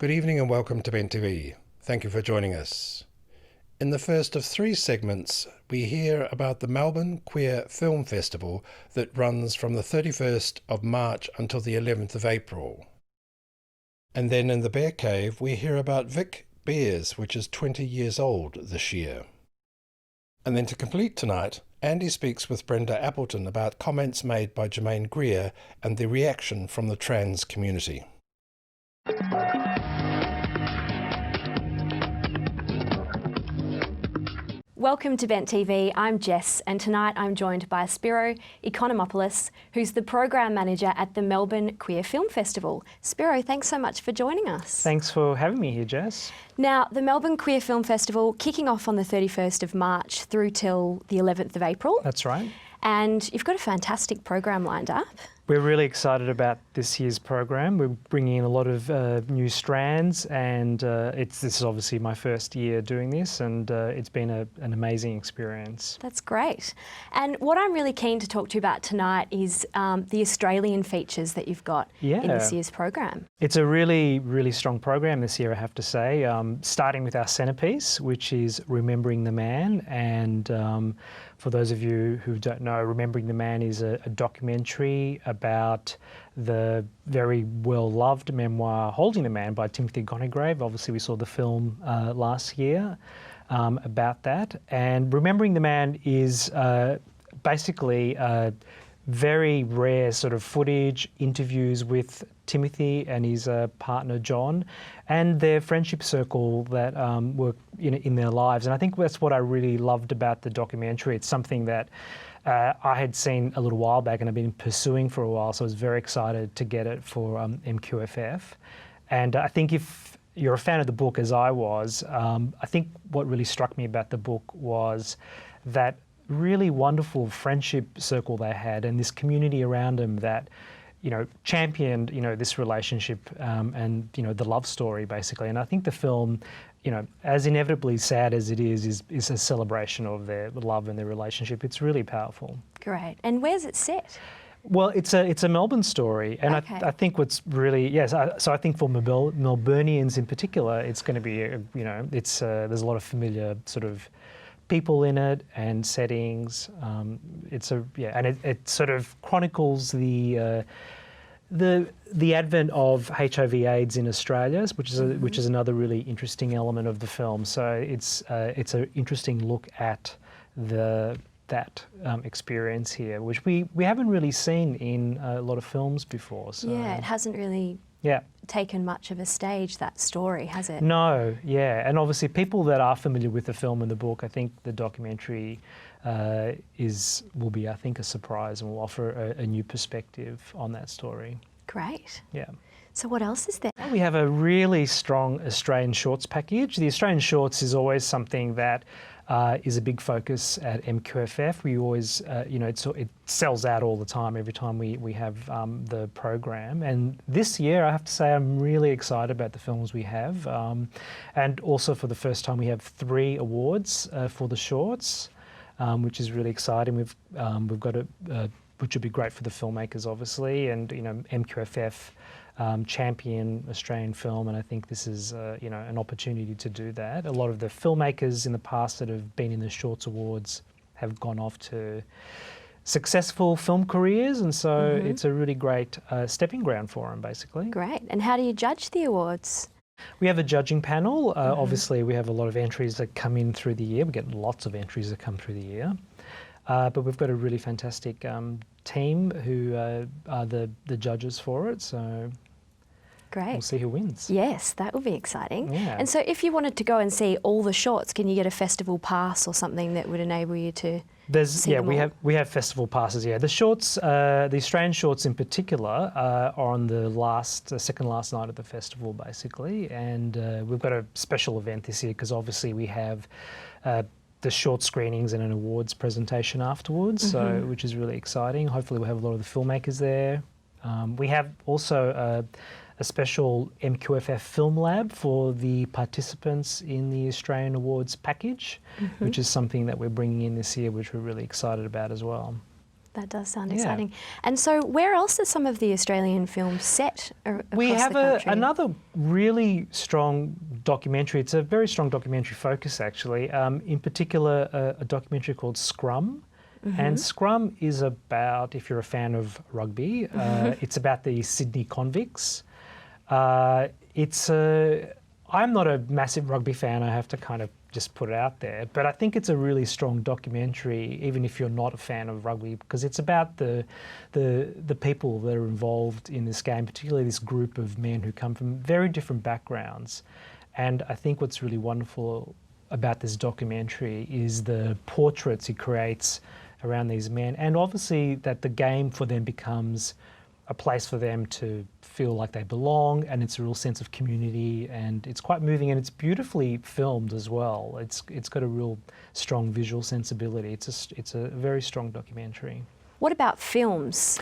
Good evening and welcome to Bent TV. Thank you for joining us. In the first of three segments, we hear about the Melbourne Queer Film Festival that runs from the 31st of March until the 11th of April. And then in the Bear Cave, we hear about Vic Bears, which is 20 years old this year. And then to complete tonight, Andy speaks with Brenda Appleton about comments made by Germaine Greer and the reaction from the trans community. Welcome to Bent TV. I'm Jess, and tonight I'm joined by Spiro Economopoulos, who's the Program Manager at the Melbourne Queer Film Festival. Spiro, thanks so much for joining us. Thanks for having me here, Jess. Now, the Melbourne Queer Film Festival kicking off on the 31st of March through till the 11th of April. That's right. And you've got a fantastic program lined up. We're really excited about this year's program. We're bringing in a lot of new strands, and this is obviously my first year doing this, and it's been an amazing experience. That's great. And what I'm really keen to talk to you about tonight is the Australian features that you've got in this year's program. It's a really, really strong program this year, I have to say, starting with our centrepiece, which is Remembering the Man. And for those of you who don't know, Remembering the Man is a documentary about the very well-loved memoir Holding the Man by Timothy Gonnegrave. Obviously, we saw the film last year about that. And Remembering the Man is basically very rare sort of footage, interviews with Timothy and his partner John, and their friendship circle that were in their lives. And I think that's what I really loved about the documentary. It's something that I had seen a little while back and I've been pursuing for a while, so I was very excited to get it for MQFF. And I think if you're a fan of the book, as I was, I think what really struck me about the book was that really wonderful friendship circle they had and this community around them that championed this relationship and the love story basically. And I think the film, as inevitably sad as it is a celebration of their love and their relationship. It's really powerful. Great. And where's it set? Well, it's a Melbourne story, and okay. I think what's really so I think for Melburnians in particular, it's going to be there's a lot of familiar sort of people in it and settings. And it sort of chronicles the advent of HIV/AIDS in Australia, which is another really interesting element of the film. So it's an interesting look at that experience here, which we haven't really seen in a lot of films before. So. Yeah, it hasn't really taken much of a stage, that story, has it? No, yeah. And obviously people that are familiar with the film and the book, I think the documentary will be, I think, a surprise and will offer a new perspective on that story. Great. Yeah. So what else is there? We have a really strong Australian shorts package. The Australian shorts is always something that is a big focus at MQFF. We always, it sells out all the time every time we have the program. And this year, I have to say, I'm really excited about the films we have. And also for the first time, we have 3 awards for the shorts, which is really exciting. We've got which would be great for the filmmakers, obviously, and MQFF. Champion Australian film, and I think this is an opportunity to do that. A lot of the filmmakers in the past that have been in the Shorts Awards have gone off to successful film careers, and so it's a really great stepping ground for them, basically. Great. And how do you judge the awards? We have a judging panel. Obviously, we have a lot of entries that come in through the year. We get lots of entries that come through the year. But we've got a really fantastic team who are the judges for it, so great. We'll see who wins. Yes, that will be exciting. Yeah. And so if you wanted to go and see all the shorts, can you get a festival pass or something that would enable you to see them all? we have festival passes, yeah. The shorts, the Australian shorts in particular, are on the second last night of the festival, basically. And we've got a special event this year because obviously we have the short screenings and an awards presentation afterwards, which is really exciting. Hopefully we'll have a lot of the filmmakers there. We have also a special MQFF film lab for the participants in the Australian Awards package, which is something that we're bringing in this year, which we're really excited about as well. That does sound exciting. And so where else are some of the Australian films set across We have the country? another really strong documentary. It's a very strong documentary focus, actually. In particular, a documentary called Scrum. And Scrum is about, if you're a fan of rugby, it's about the Sydney Convicts. I'm not a massive rugby fan, I have to kind of just put it out there, but I think it's a really strong documentary, even if you're not a fan of rugby, because it's about the people that are involved in this game, particularly this group of men who come from very different backgrounds. And I think what's really wonderful about this documentary is the portraits he creates around these men, and obviously that the game for them becomes a place for them to feel like they belong, and it's a real sense of community, and it's quite moving, and it's beautifully filmed as well. It's got a real strong visual sensibility. It's a very strong documentary. What about films?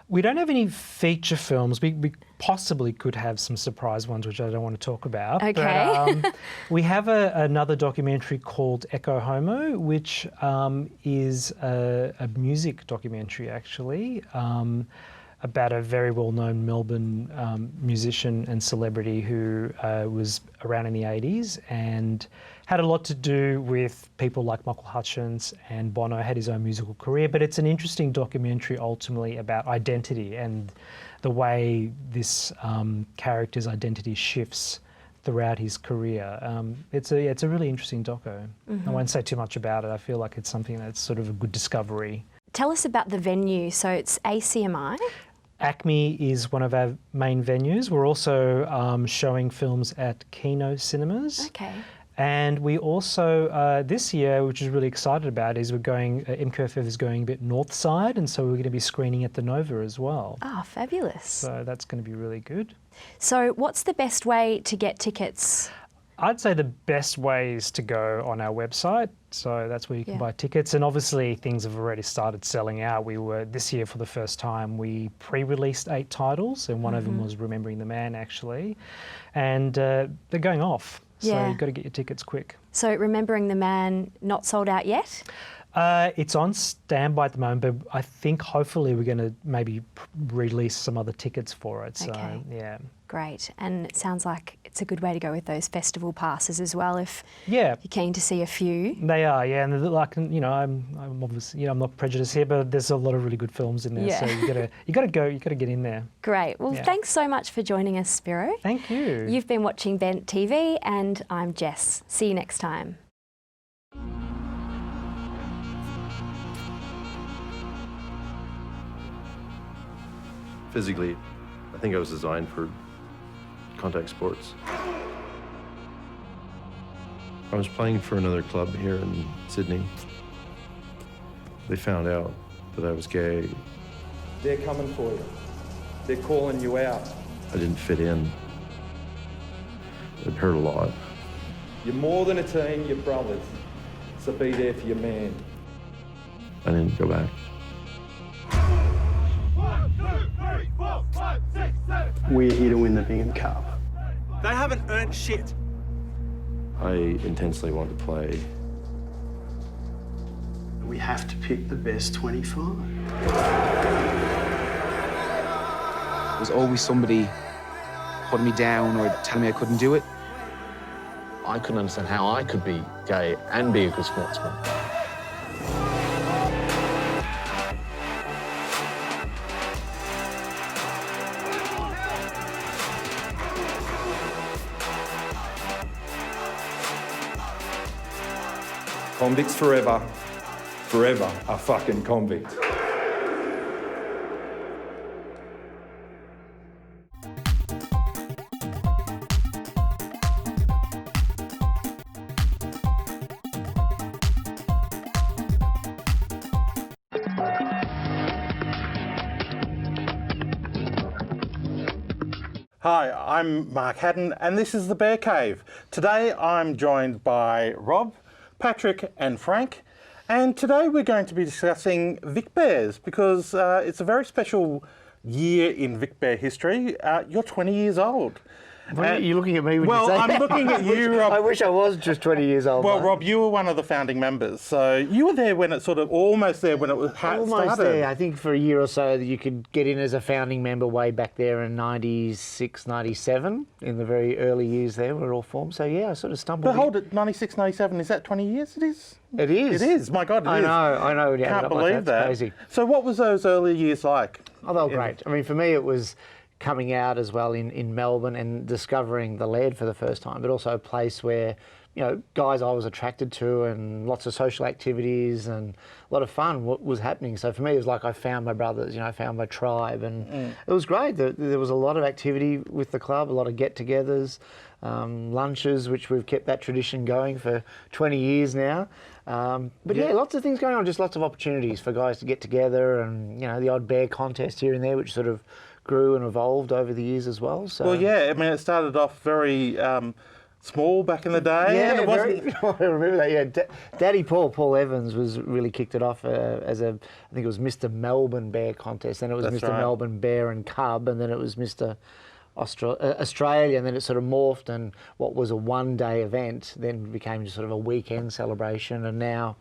We don't have any feature films. We possibly could have some surprise ones, which I don't want to talk about. Okay. But we have another documentary called Echo Homo, which is a music documentary, actually, about a very well-known Melbourne musician and celebrity who was around in the 80s and had a lot to do with people like Michael Hutchence, and Bono had his own musical career. But it's an interesting documentary ultimately about identity and the way this character's identity shifts throughout his career. It's a really interesting doco. I won't say too much about it. I feel like it's something that's sort of a good discovery. Tell us about the venue. So it's ACMI. ACMI is one of our main venues. We're also showing films at Kino Cinemas. Okay. And we also, this year, which is really excited about, is we're going, MQFF is going a bit north side, and so we're going to be screening at the Nova as well. Ah, fabulous. So that's going to be really good. So what's the best way to get tickets? I'd say the best way is to go on our website. So that's where you can buy tickets. And obviously things have already started selling out. This year for the first time, we pre-released 8 titles, and one of them was Remembering the Man, actually. And they're going off. So you've got to get your tickets quick. So Remembering the Man, not sold out yet? It's on standby at the moment, but I think hopefully we're going to maybe release some other tickets for it. So, yeah. Great. And it sounds like it's a good way to go with those festival passes as well, if you're keen to see a few. They are, yeah. And like, you know, I'm obviously, I'm not prejudiced here, but there's a lot of really good films in there. So you got to get in there. Great. Well, thanks so much for joining us, Spiro. Thank you. You've been watching Vent TV, and I'm Jess. See you next time. Physically, I think I was designed for contact sports. I was playing for another club here in Sydney. They found out that I was gay. They're coming for you. They're calling you out. I didn't fit in. It hurt a lot. You're more than a team, you're brothers. So be there for your man. I didn't go back. 1, 2, 3, 4, 5, 6, 7. We're here to win the Bingham Cup. They haven't earned shit. I intensely want to play. We have to pick the best 25. There's always somebody putting me down or telling me I couldn't do it. I couldn't understand how I could be gay and be a good sportsman. Convicts forever. Forever a fucking convict. Hi, I'm Mark Hadden, and this is the Bear Cave. Today I'm joined by Rob, Patrick and Frank, and today we're going to be discussing Vic Bears because it's a very special year in Vic Bear history. You're 20 years old, You're looking at me when you say I'm that. looking at you, Rob. I wish I was just 20 years old. Well, mate. Rob, you were one of the founding members, so you were there when it sort of almost there when it was Almost started. there. I think for a year or so that you could get in as a founding member way back there in 96, 97, in the very early years there were all formed. So yeah, I sort of stumbled But hold it, 96, 97, is that 20 years? It is? It is. It is, my God, it is. I know. when you add it Can't up like believe that. that. It's crazy. So what was those early years like? Oh, they were great. I mean, for me, it was coming out as well in Melbourne and discovering the Laird for the first time, but also a place where, you know, guys I was attracted to and lots of social activities and a lot of fun was happening. So for me, it was like I found my brothers, you know, I found my tribe, and it was great. There was a lot of activity with the club, a lot of get-togethers, lunches, which we've kept that tradition going for 20 years now. But yeah, lots of things going on, just lots of opportunities for guys to get together, and, you know, the odd bear contest here and there, which sort of grew and evolved over the years as well. So. Well, yeah, I mean, it started off very small back in the day. Yeah, and it wasn't. I remember that. Yeah, Daddy Paul Evans was really kicked it off as I think it was Mr. Melbourne Bear contest, then it was That's Mr. right. Melbourne Bear and Cub, and then it was Mr. Australia, and then it sort of morphed, and what was a one-day event then became just sort of a weekend celebration, and now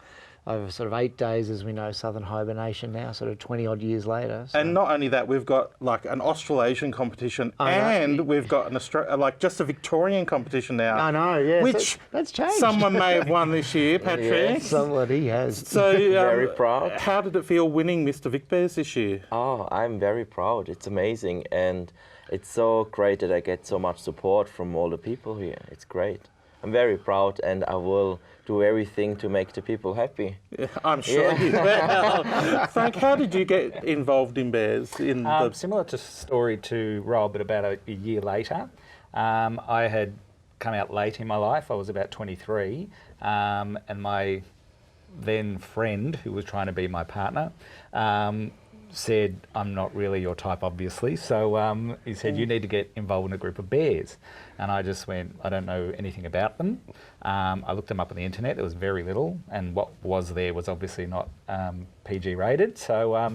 over sort of 8 days, as we know, Southern Hibernation now, sort of 20 odd years later. So. And not only that, we've got like an Australasian competition, and we've got an like just a Victorian competition now. I know, yeah. Which that's changed. Someone may have won this year, Patrick. Yes, somebody has. So very proud. How did it feel winning Mr. Vic Bears this year? Oh, I'm very proud. It's amazing, and it's so great that I get so much support from all the people here. It's great. I'm very proud, and I will do everything to make the people happy. Yeah, I'm sure you will. Frank, how did you get involved in Bears? Similar story to Rob, but about a year later. I had come out late in my life. I was about 23, and my then friend, who was trying to be my partner, said, I'm not really your type, obviously. So he said, you need to get involved in a group of bears. And I just went, I don't know anything about them. I looked them up on the internet. There was very little. And what was there was obviously not PG rated. So I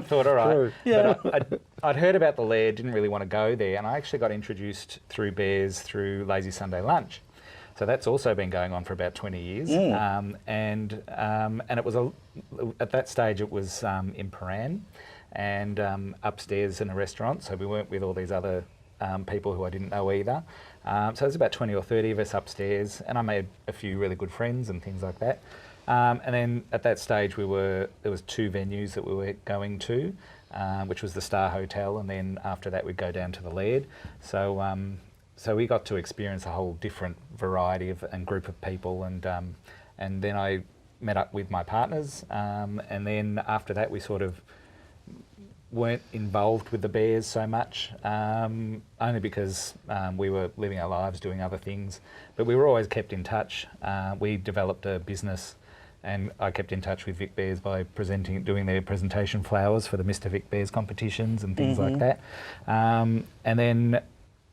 thought, all right. Yeah. But I'd heard about the Laird, didn't really want to go there. And I actually got introduced through Bears through Lazy Sunday Lunch. So that's also been going on for about 20 years. And it was, at that stage, it was in Paran and upstairs in a restaurant. So we weren't with all these other people who I didn't know either. So there's about 20 or 30 of us upstairs, and I made a few really good friends and things like that. And then at that stage, there was 2 venues that we were going to, which was the Star Hotel, and then after that we'd go down to the Laird. So we got to experience a whole different variety and group of people, and then I met up with my partners, and then after that we sort of weren't involved with the Bears so much, only because we were living our lives doing other things, but we were always kept in touch. We developed a business, and I kept in touch with Vic Bears by doing their presentation flowers for the Mr. Vic Bears competitions and things like that. And then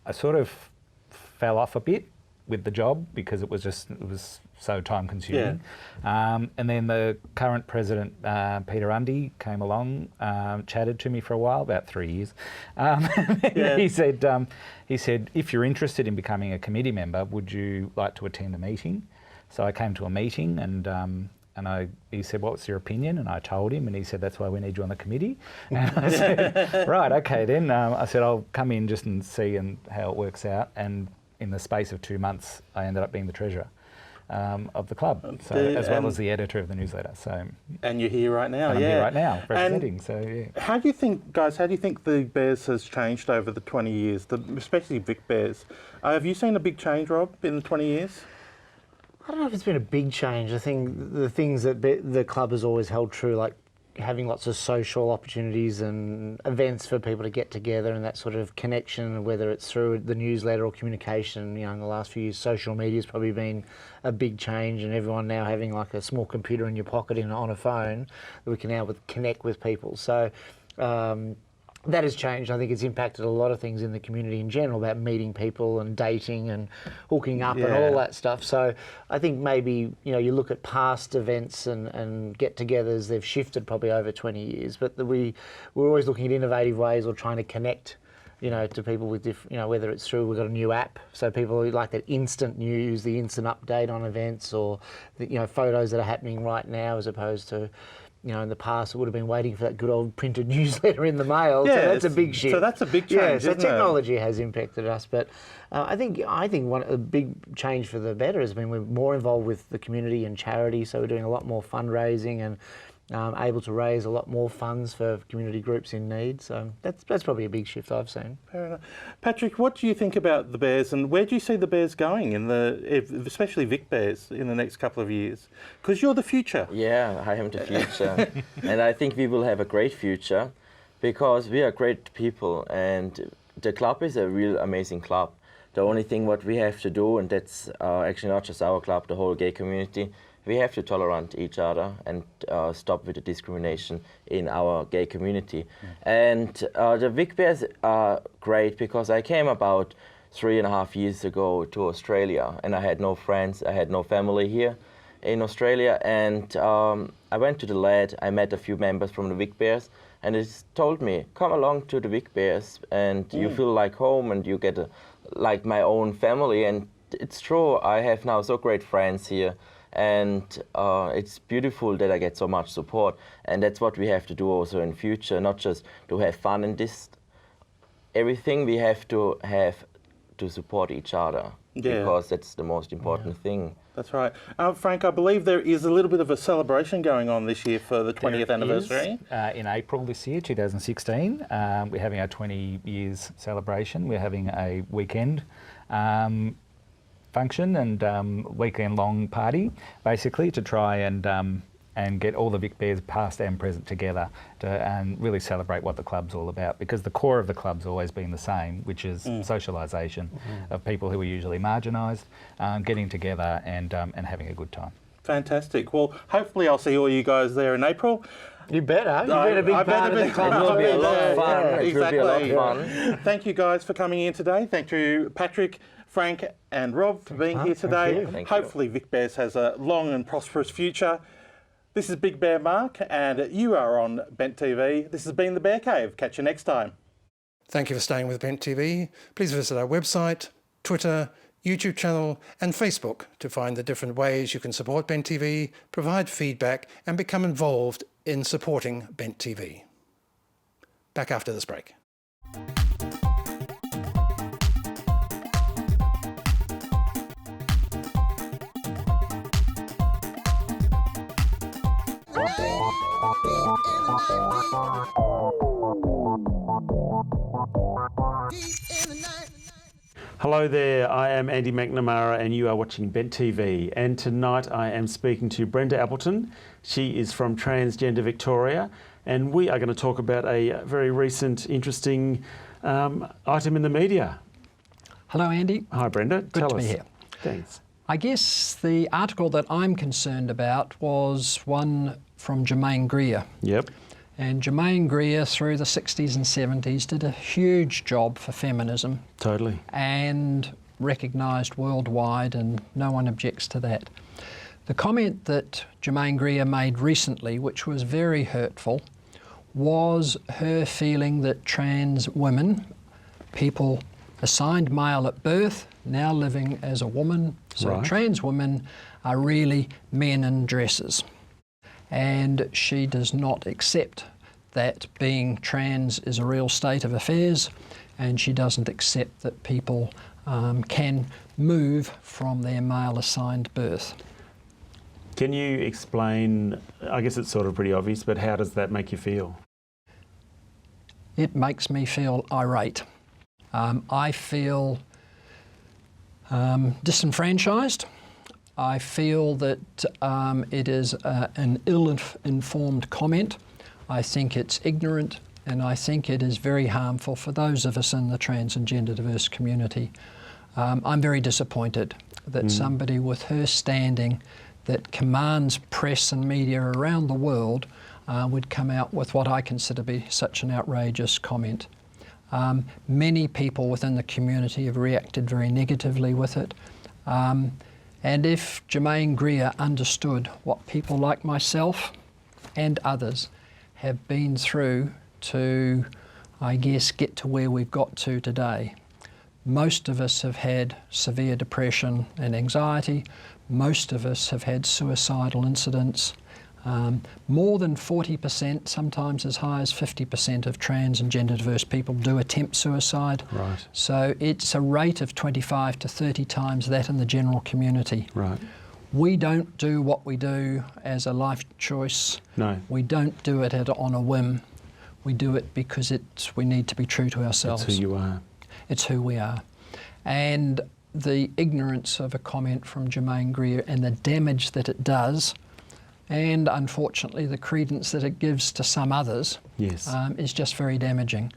I sort of fell off a bit with the job because it was so time consuming. And then the current president, Peter Undy, came along, chatted to me for a while, about 3 years. He said, if you're interested in becoming a committee member, would you like to attend a meeting? So I came to a meeting, and he said, what's your opinion? And I told him, and he said, that's why we need you on the committee. And I said, right, okay then. I said, I'll come in just and see how it works out. And in the space of 2 months, I ended up being the treasurer of the club, as well as the editor of the newsletter. And you're here right now, I'm here right now, representing. How do you think, guys, the Bears has changed over the 20 years, especially Vic Bears? Have you seen a big change, Rob, in the 20 years? I don't know if it's been a big change. I think the things that the club has always held true, like having lots of social opportunities and events for people to get together and that sort of connection, whether it's through the newsletter or communication. You know, in the last few years, social media's probably been a big change, and everyone now having like a small computer in your pocket on a phone that we can now connect with people. So that has changed. I think it's impacted a lot of things in the community in general about meeting people and dating and hooking up and all that stuff. So I think maybe, you know, you look at past events and get-togethers, they've shifted probably over 20 years, but we're always looking at innovative ways or trying to connect you know, to people with different, you know, whether it's through, we've got a new app, so people who like that instant news, the instant update on events, or the, you know, photos that are happening right now, as opposed to, you know, in the past it would have been waiting for that good old printed newsletter in the mail. Yeah, so that's a big shift. So that's a big change. Yeah, so isn't technology has impacted us, but I think a big change for the better has been we're more involved with the community and charity. So we're doing a lot more fundraising and able to raise a lot more funds for community groups in need. So that's probably a big shift I've seen. Fair enough. Patrick, what do you think about the Bears, and where do you see the Bears going especially Vic Bears, in the next couple of years? Because you're the future. Yeah, I am the future. And I think we will have a great future because we are great people, and the club is a real amazing club. The only thing what we have to do, and that's actually not just our club, the whole gay community, we have to tolerate each other and stop with the discrimination in our gay community. And the Vic Bears are great because I came about 3.5 years ago to Australia, and I had no friends, I had no family here in Australia, and I went to the LAD, I met a few members from the Vic Bears, and they told me, come along to the Vic Bears and you feel like home and you get like my own family. And it's true, I have now so great friends here. And it's beautiful that I get so much support, and that's what we have to do also in future, not just to have fun in this. Everything we have to support each other, because that's the most important thing. That's right. Frank, I believe there is a little bit of a celebration going on this year for the 20th anniversary. In April this year, 2016, we're having our 20 years celebration. We're having a weekend function and weekend-long party, basically, to try and get all the Vic Bears past and present together and really celebrate what the club's all about, because the core of the club's always been the same, which is socialisation of people who are usually marginalised, getting together and having a good time. Fantastic. Well, hopefully I'll see all you guys there in April. You better. You've been a big part of the club. It will be a lot of fun. Yeah, It will be a lot of fun. Thank you guys for coming in today. Thank you, Patrick, Frank and Rob, for being here today. Hopefully Vic Bears has a long and prosperous future. This is Big Bear Mark, and you are on Bent TV. This has been The Bear Cave. Catch you next time. Thank you for staying with Bent TV. Please visit our website, Twitter, YouTube channel and Facebook to find the different ways you can support Bent TV, provide feedback and become involved in supporting Bent TV. Back after this break. Hello there, I am Andy McNamara and you are watching Bent TV, and tonight I am speaking to Brenda Appleton. She is from Transgender Victoria, and we are going to talk about a very recent, interesting item in the media. Hello Andy. Hi Brenda. Good to be here. Thanks. I guess the article that I'm concerned about was one from Germaine Greer. Yep. And Germaine Greer, through the 60s and 70s, did a huge job for feminism. Totally. And recognised worldwide, and no one objects to that. The comment that Germaine Greer made recently, which was very hurtful, was her feeling that trans women, people assigned male at birth, now living as a woman, so trans women are really men in dresses. And she does not accept that being trans is a real state of affairs, and she doesn't accept that people can move from their male assigned birth. Can you explain, I guess it's sort of pretty obvious, but how does that make you feel? It makes me feel irate. I feel disenfranchised. I feel that it is an ill-informed comment. I think it's ignorant, and I think it is very harmful for those of us in the trans and gender diverse community. I'm very disappointed that somebody with her standing that commands press and media around the world would come out with what I consider to be such an outrageous comment. Many people within the community have reacted very negatively with it. And if Germaine Greer understood what people like myself and others have been through to I guess, get to where we've got to today. Most of us have had severe depression and anxiety. Most of us have had suicidal incidents. More than 40%, sometimes as high as 50% of trans and gender diverse people do attempt suicide. Right. So it's a rate of 25 to 30 times that in the general community. Right. We don't do what we do as a life choice. No. We don't do it on a whim. We do it because we need to be true to ourselves. It's who you are. It's who we are. And the ignorance of a comment from Germaine Greer and the damage that it does, and unfortunately the credence that it gives to some others, yes, is just very damaging.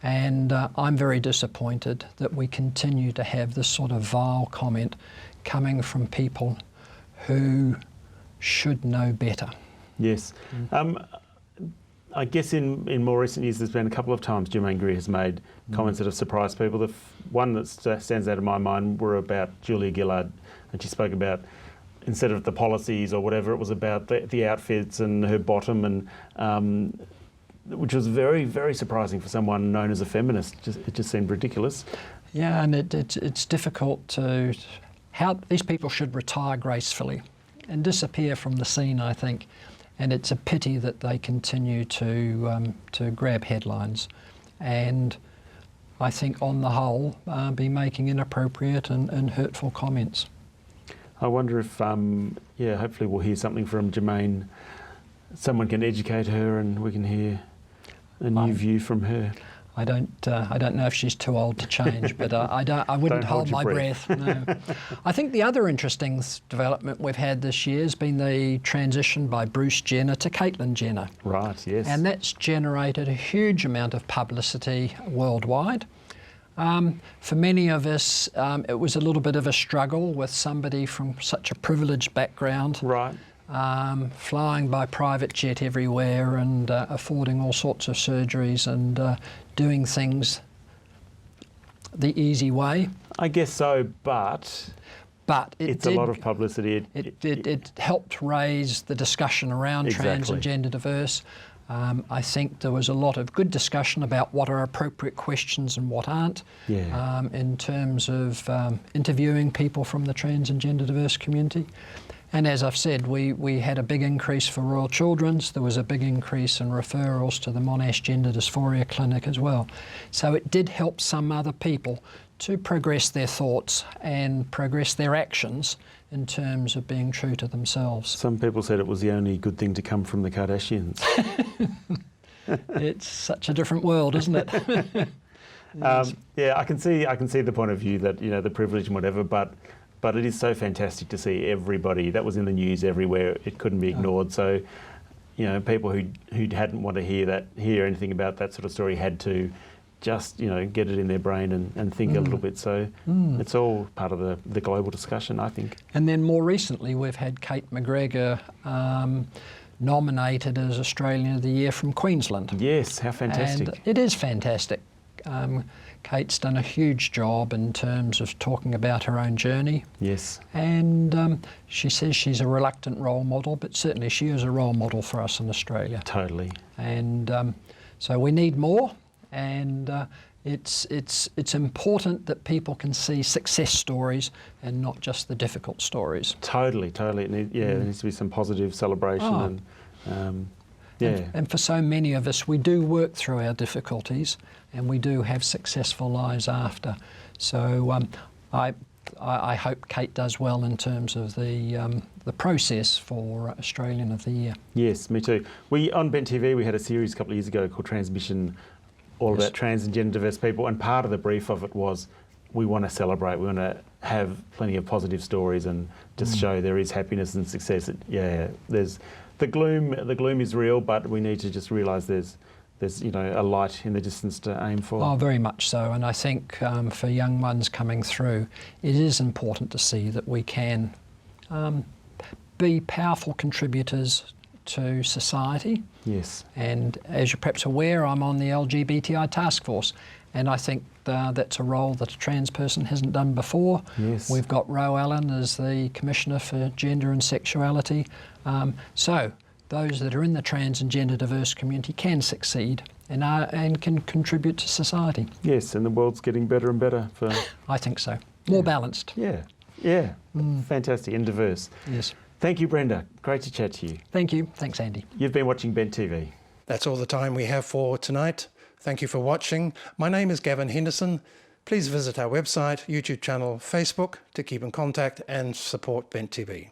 And I'm very disappointed that we continue to have this sort of vile comment coming from people who should know better. Yes. I guess in more recent years there's been a couple of times Germaine Greer has made comments that have surprised people. The one that stands out in my mind were about Julia Gillard, and she spoke about, instead of the policies or whatever, it was about the outfits and her bottom, and which was very, very surprising for someone known as a feminist. It just seemed ridiculous. Yeah, and it's difficult to... How these people should retire gracefully and disappear from the scene, I think. And it's a pity that they continue to grab headlines, and I think on the whole be making inappropriate and hurtful comments. I wonder if, hopefully we'll hear something from Germaine. Someone can educate her, and we can hear a new view from her. I don't know if she's too old to change, but I wouldn't hold my breath. No. I think the other interesting development we've had this year has been the transition by Bruce Jenner to Caitlyn Jenner. Right, yes. And that's generated a huge amount of publicity worldwide. For many of us, it was a little bit of a struggle with somebody from such a privileged background. Right. Flying by private jet everywhere and affording all sorts of surgeries and doing things the easy way. I guess so, but it's a lot of publicity. It helped raise the discussion around trans and gender diverse. I think there was a lot of good discussion about what are appropriate questions and what aren't, in terms of interviewing people from the trans and gender diverse community. And as I've said, we had a big increase for Royal Children's. There was a big increase in referrals to the Monash Gender Dysphoria Clinic as well. So it did help some other people to progress their thoughts and progress their actions in terms of being true to themselves. Some people said it was the only good thing to come from the Kardashians. It's such a different world, isn't it? Yeah, I can see the point of view that, the privilege and whatever, but it is so fantastic to see everybody. That was in the news everywhere. It couldn't be ignored. So, people who hadn't want to hear anything about that sort of story had to just, get it in their brain and think a little bit. So it's all part of the global discussion, I think. And then more recently, we've had Kate McGregor nominated as Australian of the Year from Queensland. Yes, how fantastic. And it is fantastic. Kate's done a huge job in terms of talking about her own journey. Yes. And she says she's a reluctant role model, but certainly she is a role model for us in Australia. Totally. And so we need more, and it's important that people can see success stories and not just the difficult stories. Totally. There needs to be some positive celebration. And for so many of us, we do work through our difficulties and we do have successful lives after. So I hope Kate does well in terms of the process for Australian of the Year. Yes, me too. On Bent TV, we had a series a couple of years ago called Transmission, all about trans and gender diverse people, and part of the brief of it was we want to celebrate, we want to have plenty of positive stories and just show there is happiness and success. There's the gloom is real, but we need to just realise there's a light in the distance to aim for. Oh, very much so. And I think for young ones coming through, it is important to see that we can be powerful contributors to society. Yes. And as you're perhaps aware, I'm on the LGBTI task force, and I think that's a role that a trans person hasn't done before. Yes. We've got Ro Allen as the Commissioner for Gender and Sexuality. So those that are in the trans and gender diverse community can succeed and can contribute to society. Yes, and the world's getting better and better for... I think so. More balanced. Yeah, fantastic and diverse. Yes. Thank you, Brenda. Great to chat to you. Thank you. Thanks, Andy. You've been watching Bent TV. That's all the time we have for tonight. Thank you for watching. My name is Gavin Henderson. Please visit our website, YouTube channel, Facebook to keep in contact and support Bent TV.